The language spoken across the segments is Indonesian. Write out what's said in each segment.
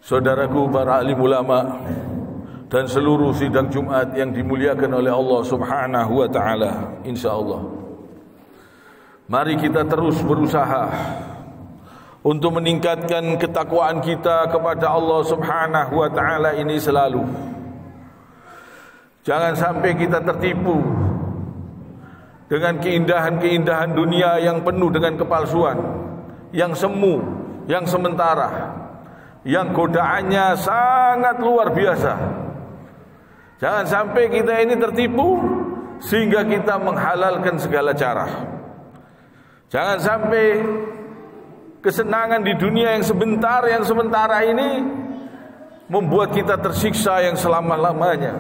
Saudaraku para alim ulama dan seluruh sidang Jumat yang dimuliakan oleh Allah Subhanahu wa taala, insyaallah mari kita terus berusaha untuk meningkatkan ketakwaan kita kepada Allah Subhanahu wa taala ini selalu. Jangan sampai kita tertipu dengan keindahan-keindahan dunia yang penuh dengan kepalsuan, yang semu, yang sementara, yang godaannya sangat luar biasa. Jangan sampai kita ini tertipu sehingga kita menghalalkan segala cara. Jangan sampai kesenangan di dunia yang sementara ini membuat kita tersiksa yang selama-lamanya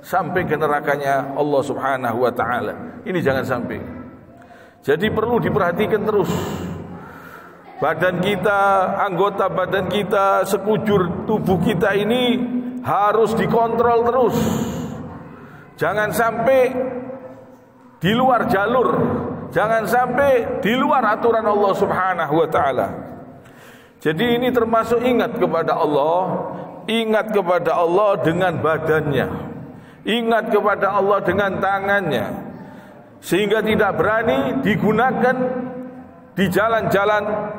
sampai ke nerakanya Allah Subhanahu wa taala. Ini jangan sampai. Jadi perlu diperhatikan terus. Badan kita, anggota badan kita, sekujur tubuh kita ini harus dikontrol terus. Jangan sampai di luar jalur, jangan sampai di luar aturan Allah Subhanahu wa taala. Jadi ini termasuk ingat kepada Allah dengan badannya, ingat kepada Allah dengan tangannya, sehingga tidak berani digunakan di jalan-jalan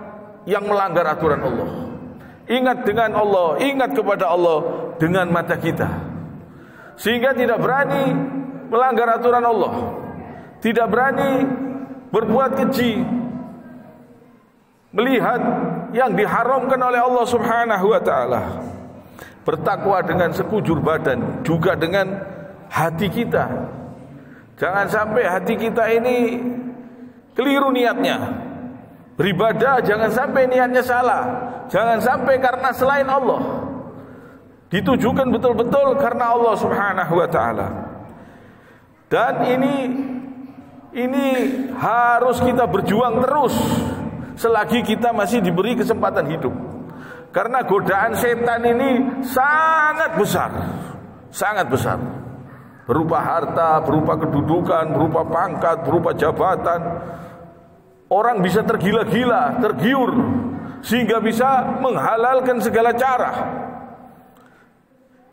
yang melanggar aturan Allah. Ingat dengan Allah, ingat kepada Allah dengan mata kita, sehingga tidak berani melanggar aturan Allah, tidak berani berbuat keji, melihat yang diharamkan oleh Allah Subhanahu wa taala. Bertakwa dengan sekujur badan, juga dengan hati kita. Jangan sampai hati kita ini keliru niatnya. Beribadah jangan sampai niatnya salah. Jangan sampai karena selain Allah. Ditujukan betul-betul karena Allah Subhanahu wa taala. Dan ini harus kita berjuang terus selagi kita masih diberi kesempatan hidup. Karena godaan setan ini sangat besar. Sangat besar. Berupa harta, berupa kedudukan, berupa pangkat, berupa jabatan. Orang bisa tergila-gila, tergiur, sehingga bisa menghalalkan segala cara.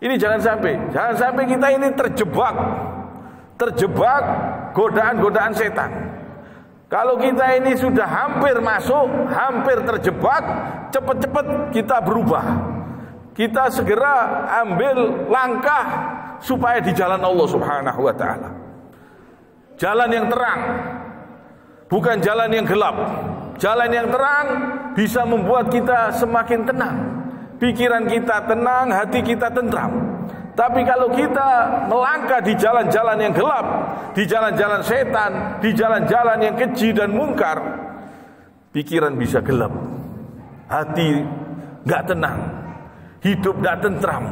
Ini jangan sampai kita ini terjebak godaan-godaan setan. Kalau kita ini sudah hampir masuk, hampir terjebak, cepat-cepat kita berubah. Kita segera ambil langkah supaya di jalan Allah Subhanahu wa taala. Jalan yang terang, bukan jalan yang gelap. Jalan yang terang bisa membuat kita semakin tenang. Pikiran kita tenang, hati kita tentram. Tapi kalau kita melangkah di jalan-jalan yang gelap, di jalan-jalan setan, di jalan-jalan yang keji dan mungkar, pikiran bisa gelap, hati gak tenang, hidup gak tentram,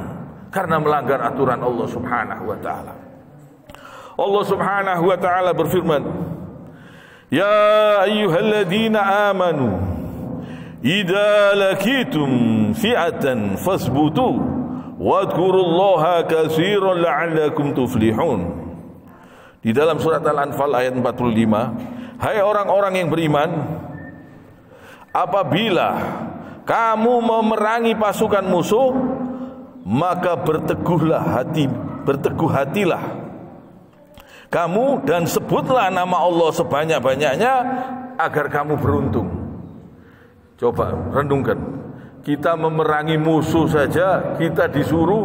karena melanggar aturan Allah Subhanahu wa ta'ala. Allah Subhanahu wa ta'ala berfirman, Ya ayyuhalladzina amanu idza lakitum fi'atan fasbutu wadhkurullaha katsiran la'allakum tuflihun. Di dalam surat Al-Anfal ayat 45, hai orang-orang yang beriman, apabila kamu memerangi pasukan musuh, maka berteguh hatilah kamu dan sebutlah nama Allah sebanyak-banyaknya agar kamu beruntung. Coba renungkan, kita memerangi musuh saja kita disuruh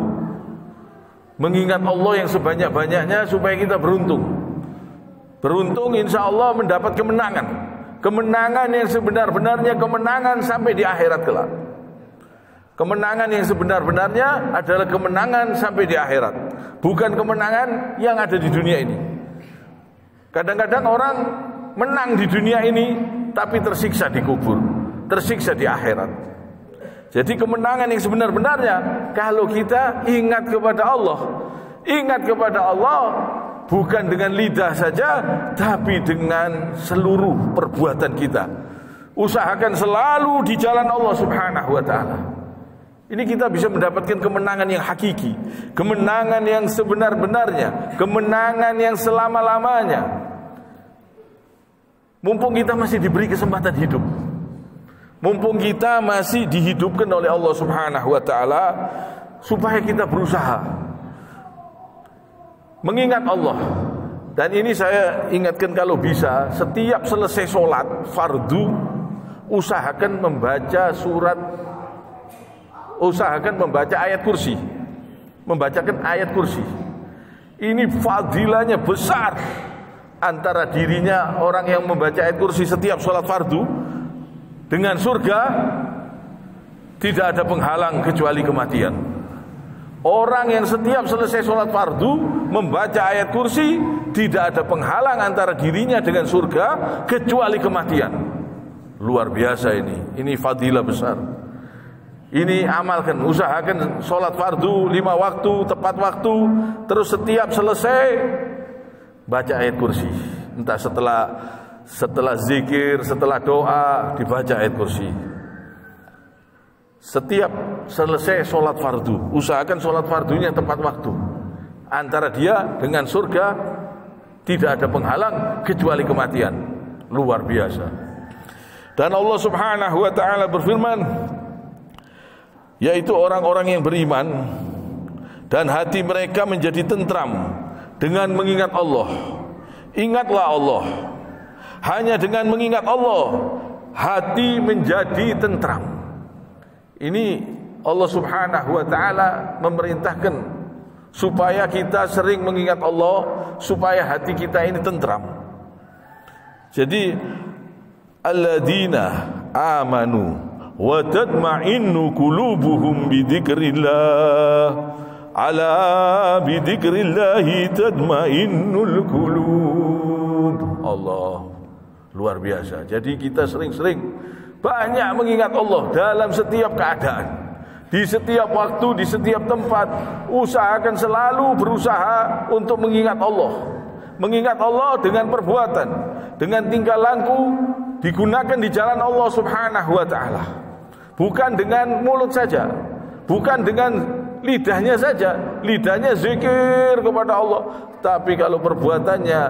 mengingat Allah yang sebanyak-banyaknya supaya kita beruntung. Beruntung insya Allah mendapat kemenangan. Kemenangan yang sebenar-benarnya, kemenangan sampai di akhirat kelak. Kemenangan yang sebenar-benarnya adalah kemenangan sampai di akhirat, bukan kemenangan yang ada di dunia ini. Kadang-kadang orang menang di dunia ini tapi tersiksa di kubur, tersiksa di akhirat. Jadi kemenangan yang sebenar-benarnya kalau kita ingat kepada Allah. Ingat kepada Allah bukan dengan lidah saja, tapi dengan seluruh perbuatan kita. Usahakan selalu di jalan Allah Subhanahu wa ta'ala. Ini kita bisa mendapatkan kemenangan yang hakiki, kemenangan yang sebenar-benarnya, kemenangan yang selama-lamanya. Mumpung kita masih diberi kesempatan hidup, Mumpung kita masih dihidupkan oleh Allah Subhanahu wa taala, supaya kita berusaha mengingat Allah. Dan ini saya ingatkan, kalau bisa setiap selesai sholat fardu usahakan membaca ayat kursi, membacakan ayat kursi. Ini fadilahnya besar. Antara dirinya orang yang membaca ayat kursi setiap sholat fardu dengan surga tidak ada penghalang kecuali kematian. Orang yang setiap selesai sholat fardu membaca ayat kursi, tidak ada penghalang antara dirinya dengan surga kecuali kematian. Luar biasa ini fadilah besar. Ini amalkan, usahakan sholat fardu 5 waktu, tepat waktu. Terus setiap selesai baca ayat kursi. Entah setelah zikir, setelah doa, dibaca ayat kursi. Setiap selesai sholat fardu, usahakan sholat fardunya tepat waktu. Antara dia dengan surga tidak ada penghalang kecuali kematian. Luar biasa. Dan Allah Subhanahu wa taala berfirman, yaitu orang-orang yang beriman dan hati mereka menjadi tentram dengan mengingat Allah. Ingatlah Allah. Hanya dengan mengingat Allah, hati menjadi tentram. Ini Allah Subhanahu wa taala memerintahkan supaya kita sering mengingat Allah, supaya hati kita ini tentram. Jadi alladzina amanu wa tadma'innu qulubuhum bidzikrillah. Ala bidzikrillahi tadma'innul qulub. Allah, luar biasa. Jadi kita sering-sering banyak mengingat Allah dalam setiap keadaan, di setiap waktu, di setiap tempat. Usahakan selalu berusaha untuk mengingat Allah. Mengingat Allah dengan perbuatan, dengan tingkah laku, digunakan di jalan Allah Subhanahu wa taala. Bukan dengan mulut saja, bukan dengan lidahnya saja, lidahnya zikir kepada Allah, tapi kalau perbuatannya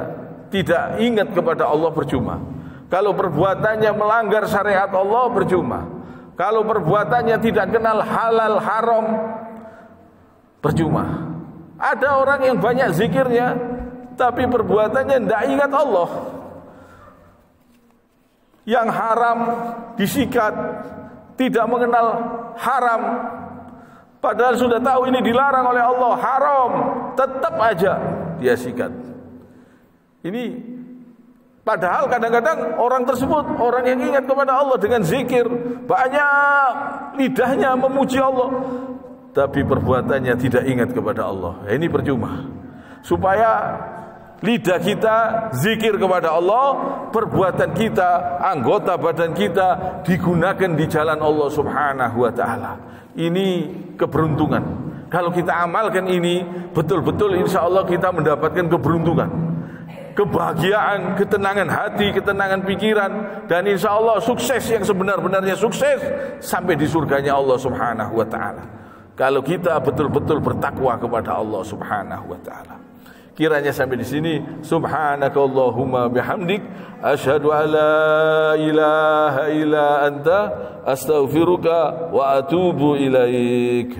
tidak ingat kepada Allah, percuma. Kalau perbuatannya melanggar syariat Allah, percuma. Kalau perbuatannya tidak kenal halal haram, percuma. Ada orang yang banyak zikirnya, tapi perbuatannya tidak ingat Allah. Yang haram disikat, tidak mengenal haram, padahal sudah tahu ini dilarang oleh Allah, haram, tetap aja dia sikat. Ini padahal kadang-kadang orang tersebut, orang yang ingat kepada Allah dengan zikir, banyak lidahnya memuji Allah, tapi perbuatannya tidak ingat kepada Allah. Ini percuma. Supaya lidah kita zikir kepada Allah, perbuatan kita, anggota badan kita digunakan di jalan Allah Subhanahu wa taala. Ini keberuntungan. Kalau kita amalkan ini betul-betul, insya Allah kita mendapatkan keberuntungan, kebahagiaan, ketenangan hati, ketenangan pikiran, dan insya Allah sukses yang sebenar-benarnya sukses sampai di surganya Allah Subhanahu wa taala. Kalau kita betul-betul bertakwa kepada Allah Subhanahu wa taala. Kiranya sampai di sini. Subhanakallahumma bihamdik, asyhadu an la ilaha illa anta, astaghfiruka wa atubu ilaik.